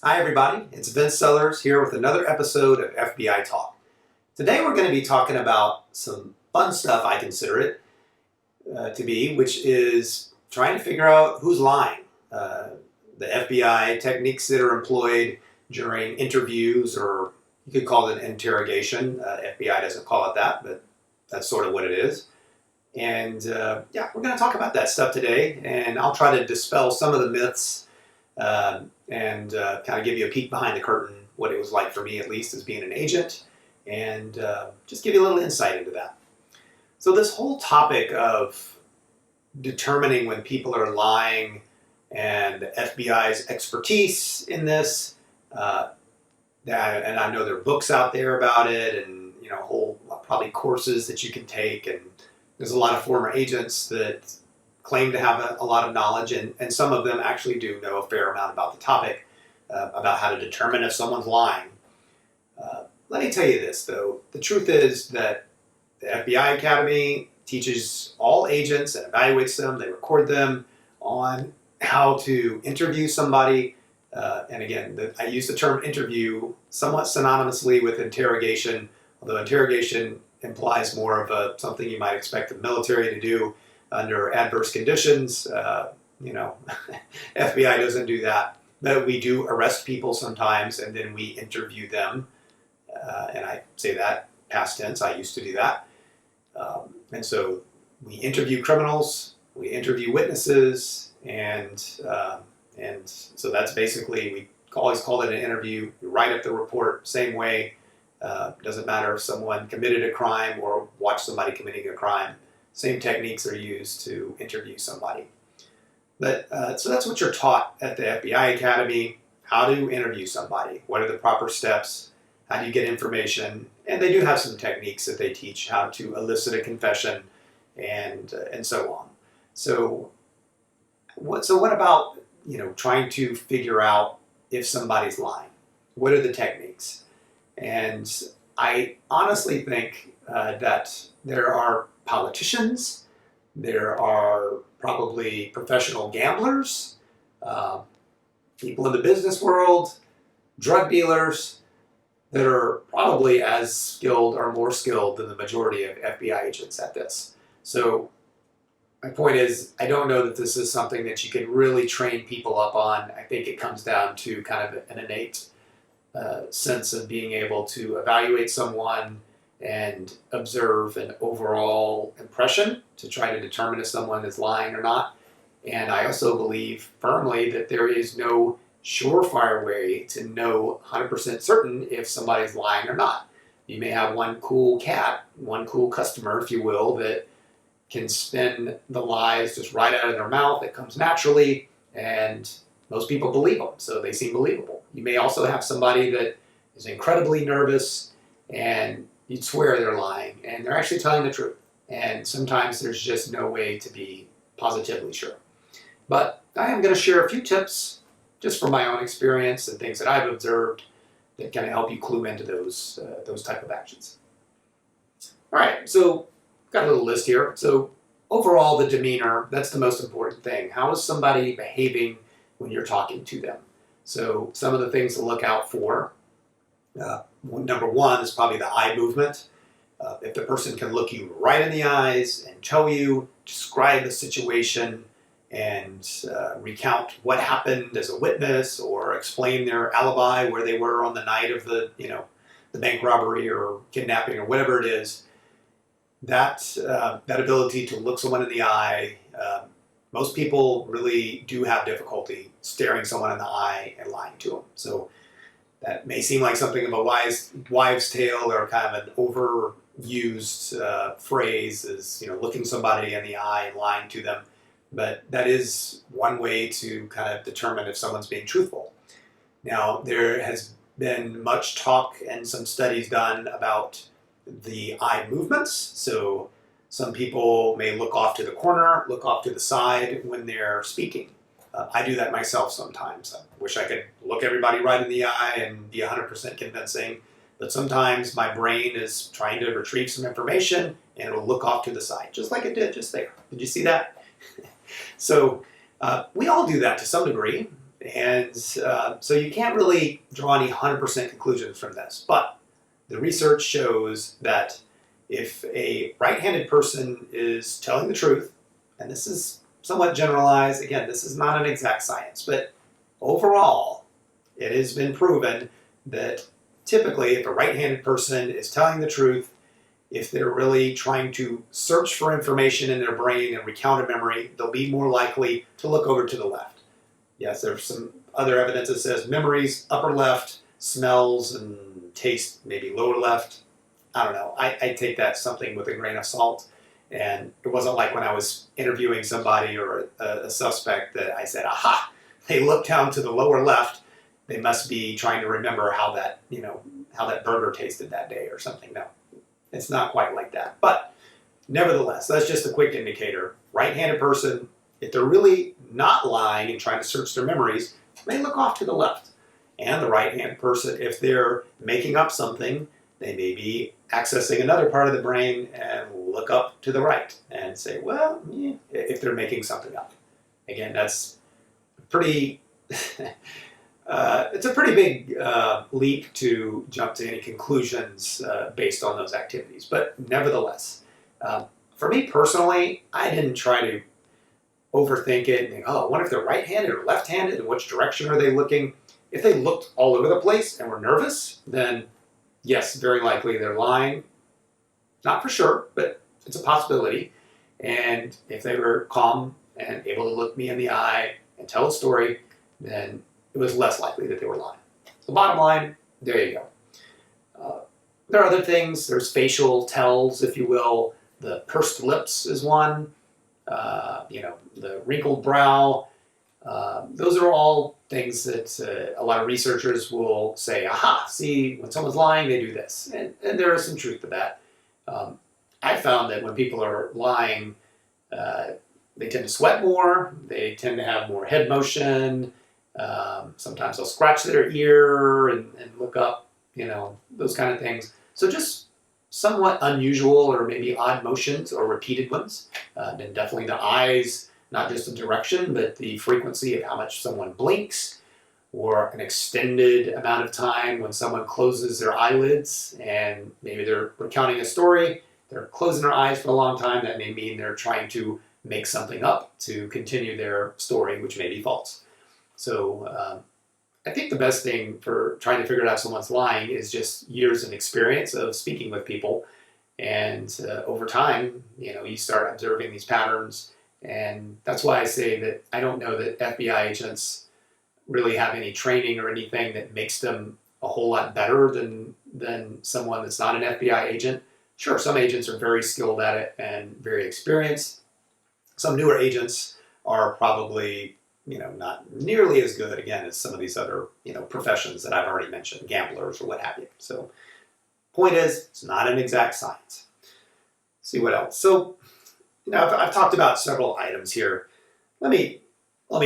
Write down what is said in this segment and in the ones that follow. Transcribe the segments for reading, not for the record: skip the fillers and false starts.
Hi everybody, it's Vince Sellers here with another episode of FBI Talk. Today we're going to be talking about some fun stuff, I consider it to be, which is trying to figure out who's lying. The FBI techniques that are employed during interviews, or you could call it an interrogation. FBI doesn't call it that, but that's sort of what it is. And yeah, we're going to talk about that stuff today, and I'll try to dispel some of the myths and kind of give you a peek behind the curtain, what it was like for me at least as being an agent, and just give you a little insight into that. So this whole topic of determining when people are lying and the FBI's expertise in this, and I know there are books out there about it, and whole probably courses that you can take, and there's a lot of former agents that claim to have a lot of knowledge, and some of them actually do know a fair amount about the topic, about how to determine if someone's lying. Let me tell you this, though. The truth is that the FBI Academy teaches all agents and evaluates them. They record them on how to interview somebody. And again, I use the term interview somewhat synonymously with interrogation, although interrogation implies more of something you might expect the military to do under adverse conditions. FBI doesn't do that, but we do arrest people sometimes, and then we interview them. And I say that past tense. I used to do that. And so we interview criminals, we interview witnesses, and so that's basically, we always call it an interview. You write up the report same way. Doesn't matter if someone committed a crime or watched somebody committing a crime. Same techniques are used to interview somebody. But so that's what you're taught at the FBI Academy, how to interview somebody. What are the proper steps? How do you get information? And they do have some techniques that they teach, how to elicit a confession and so on. So what about trying to figure out if somebody's lying? What are the techniques? And I honestly think that there are politicians, there are probably professional gamblers, people in the business world, drug dealers that are probably as skilled or more skilled than the majority of FBI agents at this. So my point is, I don't know that this is something that you can really train people up on. I think it comes down to kind of an innate sense of being able to evaluate someone and observe an overall impression to try to determine if someone is lying or not. And I also believe firmly that there is no surefire way to know 100% certain if somebody's lying or not. You may have one cool cat, one cool customer, if you will, that can spin the lies just right out of their mouth. It comes naturally, and most people believe them, so they seem believable. You may also have somebody that is incredibly nervous, and you'd swear they're lying, and they're actually telling the truth. And sometimes there's just no way to be positively sure. But I am going to share a few tips just from my own experience and things that I've observed that kind of help you clue into those type of actions. All right, so got a little list here. So overall, the demeanor, that's the most important thing. How is somebody behaving when you're talking to them? So some of the things to look out for. Number one is probably the eye movement. If the person can look you right in the eyes and tell you, describe the situation, and recount what happened as a witness, or explain their alibi, where they were on the night of the bank robbery or kidnapping or whatever it is, that ability to look someone in the eye, most people really do have difficulty staring someone in the eye and lying to them. So that may seem like something of a wives' tale, or kind of an overused phrase, is looking somebody in the eye and lying to them. But that is one way to kind of determine if someone's being truthful. Now, there has been much talk and some studies done about the eye movements. So some people may look off to the corner, look off to the side when they're speaking. I do that myself sometimes. I wish I could look everybody right in the eye and be 100% convincing. But sometimes my brain is trying to retrieve some information, and it'll look off to the side, just like it did just there. Did you see that? So we all do that to some degree. And so you can't really draw any 100% conclusions from this. But the research shows that if a right-handed person is telling the truth, and this is somewhat generalized, again, this is not an exact science, but overall, it has been proven that typically if a right-handed person is telling the truth, if they're really trying to search for information in their brain and recount a memory, they'll be more likely to look over to the left. Yes, there's some other evidence that says memories, upper left, smells and taste, maybe lower left. I don't know. I take that something with a grain of salt. And it wasn't like when I was interviewing somebody or a suspect that I said, aha, they looked down to the lower left. They must be trying to remember how that, how that burger tasted that day or something. No, it's not quite like that. But nevertheless, that's just a quick indicator. Right-handed person, if they're really not lying and trying to search their memories, they look off to the left. And the right-handed person, if they're making up something, they may be accessing another part of the brain and look up to the right and say, well, yeah, if they're making something up. Again, that's pretty, it's a pretty big leap to jump to any conclusions based on those activities. But nevertheless, for me personally, I didn't try to overthink it and think, oh, I wonder if they're right-handed or left-handed and which direction are they looking. If they looked all over the place and were nervous, then yes, very likely they're lying. Not for sure, but it's a possibility. And if they were calm and able to look me in the eye and tell a story, then it was less likely that they were lying. So bottom line, there you go. There are other things. There's facial tells, if you will. The pursed lips is one. The wrinkled brow. Those are all things that a lot of researchers will say, aha, see, when someone's lying, they do this. And there is some truth to that. I found that when people are lying, they tend to sweat more, they tend to have more head motion, sometimes they'll scratch their ear and look up, those kind of things. So just somewhat unusual or maybe odd motions or repeated ones. Then definitely the eyes, not just the direction, but the frequency of how much someone blinks, or an extended amount of time when someone closes their eyelids and maybe they're recounting a story, they're closing their eyes for a long time. That may mean they're trying to make something up to continue their story, which may be false. So I think the best thing for trying to figure out if someone's lying is just years of experience of speaking with people. And over time, you start observing these patterns. And that's why I say that I don't know that FBI agents really have any training or anything that makes them a whole lot better than someone that's not an FBI agent. Sure, some agents are very skilled at it and very experienced. Some newer agents are probably, not nearly as good, again, as some of these other, professions that I've already mentioned, gamblers or what have you. So, point is, it's not an exact science. Let's see what else. So, I've talked about several items here. Let me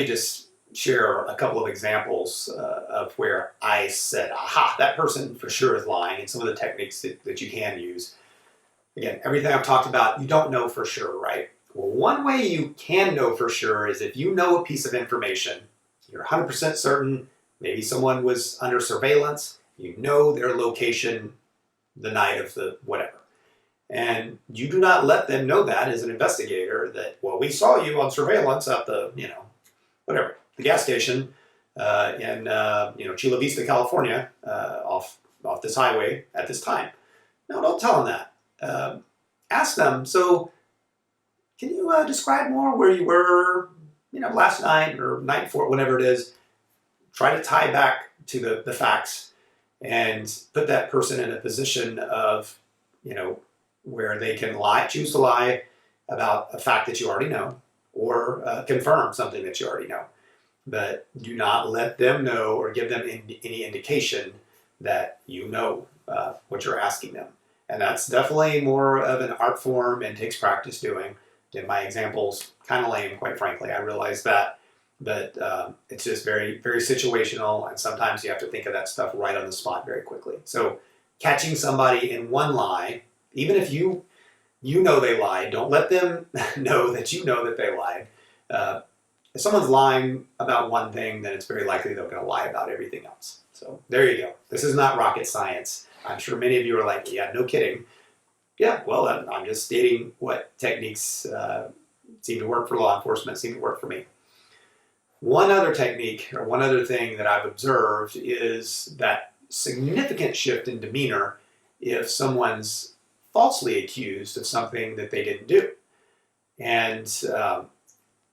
just share a couple of examples of where I said, aha, that person for sure is lying, and some of the techniques that you can use. Again, everything I've talked about, you don't know for sure, right? Well, one way you can know for sure is if you know a piece of information, you're 100% certain, maybe someone was under surveillance, you know their location the night of the whatever. And you do not let them know that as an investigator that, well, we saw you on surveillance at the, the gas station in, Chula Vista, California, off this highway at this time. No, don't tell them that. Ask them, so can you describe more where you were, last night or night before, whatever it is. Try to tie back to the facts and put that person in a position of, where they can choose to lie about a fact that you already know, or confirm something that you already know. But do not let them know or give them any indication that you know what you're asking them. And that's definitely more of an art form and takes practice doing. In my examples, kind of lame, quite frankly, I realize that. But it's just very, very situational, and sometimes you have to think of that stuff right on the spot very quickly. So catching somebody in one lie, even if you know they lied, don't let them know that you know that they lied. if someone's lying about one thing, then it's very likely they're going to lie about everything else. So there you go. This is not rocket science. I'm sure many of you are like, yeah, no kidding. Yeah, well, I'm just stating what techniques seem to work for law enforcement, seem to work for me. One other technique, or one other thing that I've observed, is that significant shift in demeanor if someone's falsely accused of something that they didn't do. And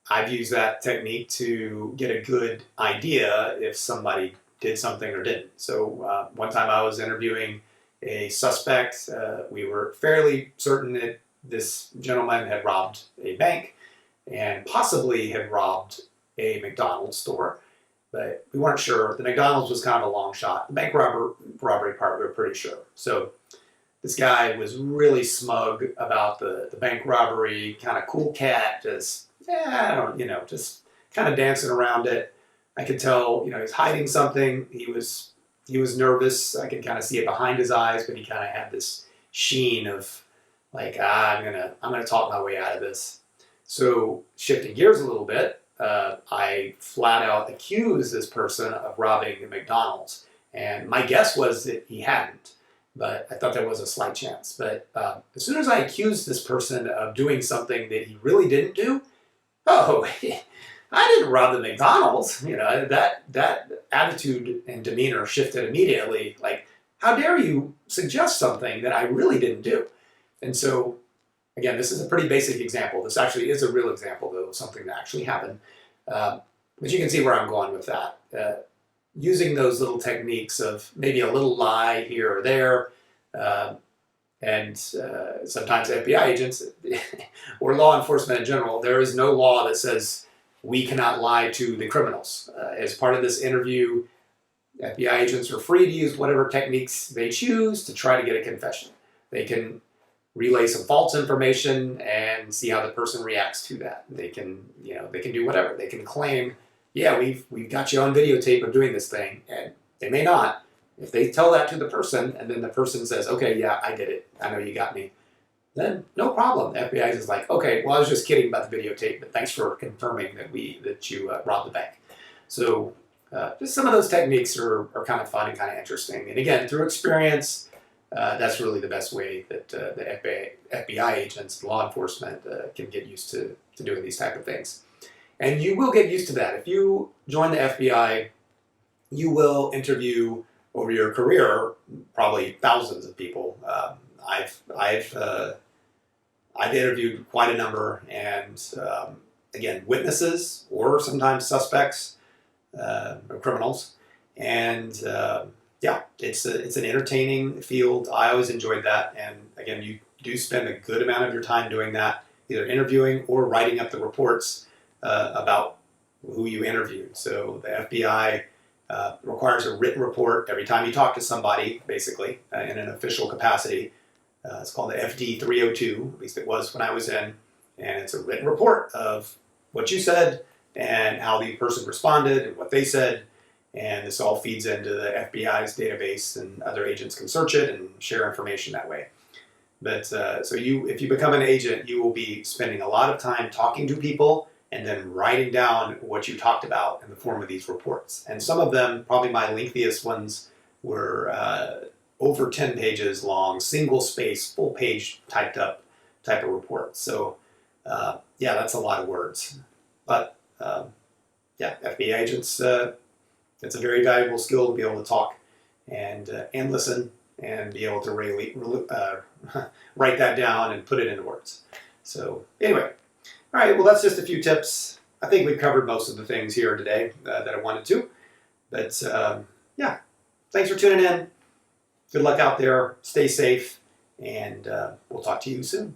I've used that technique to get a good idea if somebody did something or didn't. So one time I was interviewing a suspect. We were fairly certain that this gentleman had robbed a bank and possibly had robbed a McDonald's store, but we weren't sure. The McDonald's was kind of a long shot. The bank robbery part, we were pretty sure. So this guy was really smug about the bank robbery, kind of cool cat, just, just kind of dancing around it. I could tell, he's hiding something. He was nervous. I could kind of see it behind his eyes, but he kind of had this sheen of like, I'm gonna talk my way out of this. So shifting gears a little bit, I flat out accused this person of robbing a McDonald's, and my guess was that he hadn't, but I thought there was a slight chance. But as soon as I accused this person of doing something that he really didn't do, oh, I didn't rob the McDonald's. That attitude and demeanor shifted immediately. Like, how dare you suggest something that I really didn't do? And so, again, this is a pretty basic example. This actually is a real example, though, of something that actually happened. But you can see where I'm going with that. Using those little techniques of maybe a little lie here or there, and sometimes FBI agents or law enforcement in general, there is no law that says we cannot lie to the criminals. As part of this interview, FBI agents are free to use whatever techniques they choose to try to get a confession. They can relay some false information and see how the person reacts to that. They can do whatever. They can claim, yeah, we've got you on videotape of doing this thing, and they may not. If they tell that to the person, and then the person says, okay, yeah, I did it. I know you got me. Then no problem. The FBI is like, okay, well, I was just kidding about the videotape, but thanks for confirming that you robbed the bank. So just some of those techniques are kind of fun and kind of interesting. And again, through experience, that's really the best way that the FBI agents, law enforcement, can get used to doing these type of things. And you will get used to that. If you join the FBI, you will interview over your career probably thousands of people. I've interviewed quite a number, and again, witnesses or sometimes suspects or criminals, and yeah, it's an entertaining field. I always enjoyed that, and again, you do spend a good amount of your time doing that, either interviewing or writing up the reports about who you interviewed. So the FBI requires a written report every time you talk to somebody, basically, in an official capacity. It's called the FD 302, at least it was when I was in, and it's a written report of what you said and how the person responded and what they said, and this all feeds into the FBI's database, and other agents can search it and share information that way. But so if you become an agent, you will be spending a lot of time talking to people and then writing down what you talked about in the form of these reports. And some of them, probably my lengthiest ones, were over 10 pages long, single space, full page typed up type of report. So yeah, that's a lot of words. But yeah, FBI agents, it's a very valuable skill to be able to talk and listen and be able to really write that down and put it into words. So anyway, all right, well, that's just a few tips. I think we've covered most of the things here today that I wanted to. But yeah, thanks for tuning in. Good luck out there. Stay safe, and we'll talk to you soon.